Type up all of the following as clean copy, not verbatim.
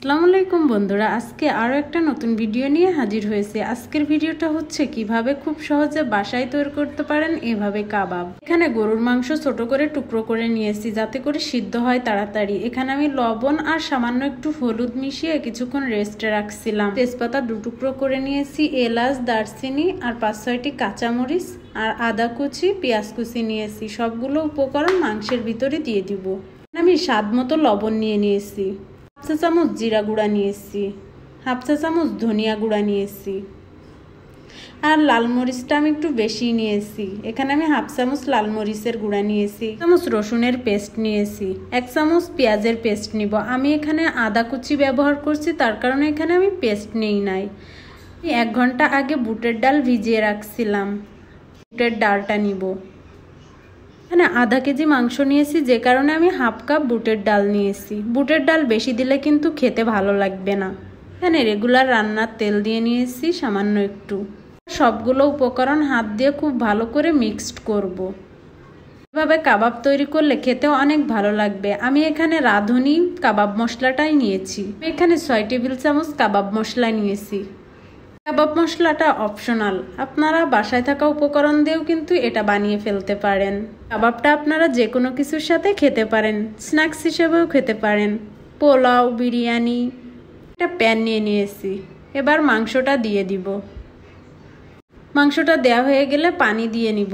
আসসালামু আলাইকুম বন্ধুরা, আজকে আরো একটা নতুন ভিডিও নিয়ে হাজির হয়েছে। আজকের ভিডিওটা হচ্ছে কিভাবে খুব সহজে বাসায় তৈরি করতে পারেন এভাবে কাবাব। এখানে গরুর মাংস ছোট করে টুকরো করে নিয়েছি যাতে করে সিদ্ধ হয় তাড়াতাড়ি। এখানে আমি লবণ আর সামান্য একটু হলুদ মিশিয়ে কিছুক্ষণ রেস্টে রাখছিলাম। তেজপাতা 2 টুকরো করে নিয়েছি, এলাচ, দারচিনি আর 5-6টি কাঁচামরিচ আর আদা কুচি, পেঁয়াজ কুচি নিয়েছি। সবগুলো উপকরণ মাংসের ভিতরে দিয়ে দিব। আমি স্বাদ মতো লবণ নিয়ে নিয়েছি, হাফ চা চামচ জিরা গুঁড়া নিয়েছি, হাফ চা চামচ ধনিয়া গুঁড়া নিয়েছি আর লাল মরিচটা আমি একটু বেশি নিয়েছি। এখানে আমি হাফ চামচ লাল মরিচের গুঁড়া নিয়েছি, 1 চামচ রসুনের পেস্ট নিয়েছি, 1 চামচ পেঁয়াজের পেস্ট নিব। আমি এখানে আদা কুচি ব্যবহার করছি, তার কারণে এখানে আমি পেস্ট নেই নাই। 1 ঘন্টা আগে বুটের ডাল ভিজিয়ে রাখছিলাম, বুটের ডালটা নিব। এখানে আধা কেজি মাংস নিয়েছি, যে কারণে আমি হাফ কাপ বুটের ডাল নিয়েছি। বুটের ডাল বেশি দিলে কিন্তু খেতে ভালো লাগবে না। এখানে রেগুলার রান্নার তেল দিয়ে নিয়েছি সামান্য একটু। সবগুলো উপকরণ হাত দিয়ে খুব ভালো করে মিক্সড করব। এভাবে কাবাব তৈরি করলে খেতেও অনেক ভালো লাগবে। আমি এখানে রাঁধুনি কাবাব মশলাটাই নিয়েছি। এখানে 6 টেবিল চামচ কাবাব মশলা নিয়েছি। কাবাব মশলাটা অপশনাল, আপনারা বাসায় থাকা উপকরণ দিয়েও কিন্তু এটা বানিয়ে ফেলতে পারেন। কাবাবটা আপনারা যে কোনো কিছুর সাথে খেতে পারেন, স্ন্যাক্স হিসেবেও খেতে পারেন, পোলাও, বিরিয়ানি। একটা প্যান নিয়ে নিয়েছি, এবার মাংসটা দিয়ে দিব। মাংসটা দেওয়া হয়ে গেলে পানি দিয়ে নিব,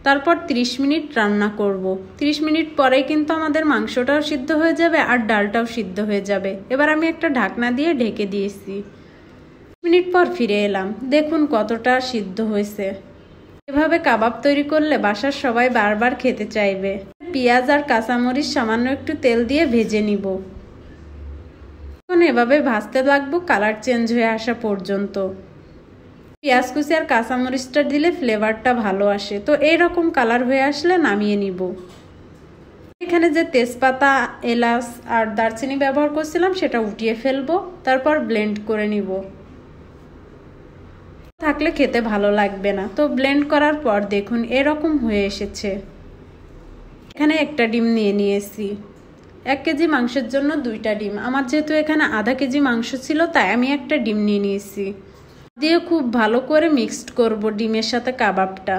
তারপর 30 মিনিট রান্না করব। 30 মিনিট পরেই কিন্তু আমাদের মাংসটাও সিদ্ধ হয়ে যাবে আর ডালটাও সিদ্ধ হয়ে যাবে। এবার আমি একটা ঢাকনা দিয়ে ঢেকে দিয়েছি। মিনিট পর ফিরে এলাম, দেখুন কতটা সিদ্ধ হয়েছে। এভাবে কাবাব তৈরি করলে বাসার সবাই বারবার খেতে চাইবে। পেঁয়াজ আর কাঁচামরিচ সামান্য একটু তেল দিয়ে ভেজে নিব। এখন এভাবে ভাজতে লাগবো কালার চেঞ্জ হয়ে আসা পর্যন্ত। পেঁয়াজ কুচি আর কাঁচামরিচটা দিলে ফ্লেভারটা ভালো আসে। তো এইরকম কালার হয়ে আসলে নামিয়ে নিব। এখানে যে তেজপাতা, এলাচ আর দারচিনি ব্যবহার করছিলাম সেটা উঠিয়ে ফেলবো, তারপর ব্লেন্ড করে নিব। থাকলে খেতে ভালো লাগবে না। তো ব্লেন্ড করার পর দেখুন এরকম হয়ে এসেছে। এখানে একটা ডিম নিয়ে নিয়েছি। 1 কেজি মাংসের জন্য 2টা ডিম। আমার যেহেতু এখানে আধা কেজি মাংস ছিল তাই আমি একটা ডিম নিয়ে নিয়েছি। দিয়ে খুব ভালো করে মিক্সড করব ডিমের সাথে কাবাবটা।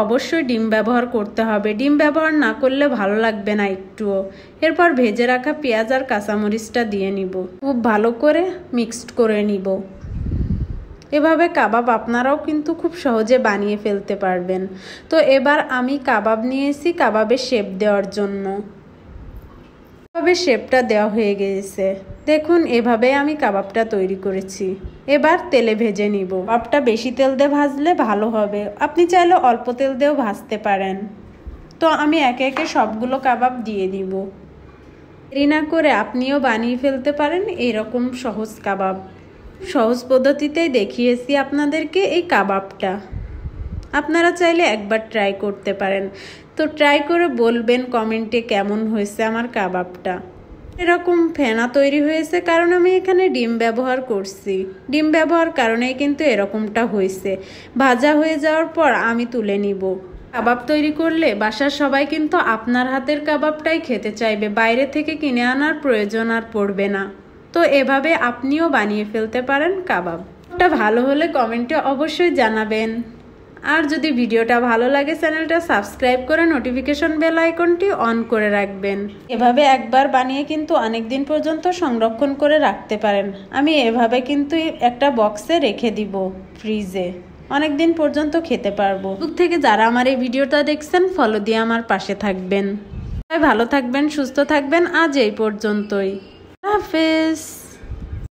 অবশ্যই ডিম ব্যবহার করতে হবে, ডিম ব্যবহার না করলে ভালো লাগবে না একটুও। এরপর ভেজে রাখা পেঁয়াজ আর কাঁচামরিচটা দিয়ে নিব, খুব ভালো করে মিক্সড করে নিব। এভাবে কাবাব আপনারাও কিন্তু খুব সহজে বানিয়ে ফেলতে পারবেন। তো এবার আমি কাবাব নিয়েছি কাবাবের শেপ দেওয়ার জন্য। কাবাবের শেপটা দেওয়া হয়ে গেছে, দেখুন এভাবে আমি কাবাবটা তৈরি করেছি। এবার তেলে ভেজে নিব। কাবাবটা বেশি তেল দিয়ে ভাজলে ভালো হবে, আপনি চাইলে অল্প তেল দিয়েও ভাজতে পারেন। তো আমি একে একে সবগুলো কাবাব দিয়ে দিব। দেরি না করে আপনিও বানিয়ে ফেলতে পারেন এরকম সহজ কাবাব। সহজ পদ্ধতিতেই দেখিয়েছি আপনাদেরকে এই কাবাবটা। আপনারা চাইলে একবার ট্রাই করতে পারেন। তো ট্রাই করে বলবেন কমেন্টে কেমন হয়েছে আমার কাবাবটা। এরকম ফেনা তৈরি হয়েছে কারণ আমি এখানে ডিম ব্যবহার করছি। ডিম ব্যবহার কারণেই কিন্তু এরকমটা হয়েছে। ভাজা হয়ে যাওয়ার পর আমি তুলে নিব। কাবাব তৈরি করলে বাসার সবাই কিন্তু আপনার হাতের কাবাবটাই খেতে চাইবে, বাইরে থেকে কিনে আনার প্রয়োজন আর পড়বে না। তো এভাবে আপনিও বানিয়ে ফেলতে পারেন কাবাব। এটা ভালো হলে কমেন্টে অবশ্যই জানাবেন। আর যদি ভিডিওটা ভালো লাগে চ্যানেলটা সাবস্ক্রাইব করে নোটিফিকেশন বেল আইকনটি অন করে রাখবেন। এভাবে একবার বানিয়ে কিন্তু অনেক দিন পর্যন্ত সংরক্ষণ করে রাখতে পারেন। আমি এভাবে কিন্তু একটা বক্সে রেখে দিব ফ্রিজে, অনেক দিন পর্যন্ত খেতে পারবো। দূর থেকে যারা আমার এই ভিডিওটা দেখছেন ফলো দিয়ে আমার পাশে থাকবেন। ভালো থাকবেন, সুস্থ থাকবেন। আজ এই পর্যন্তই, আল্লাহ হাফেজ।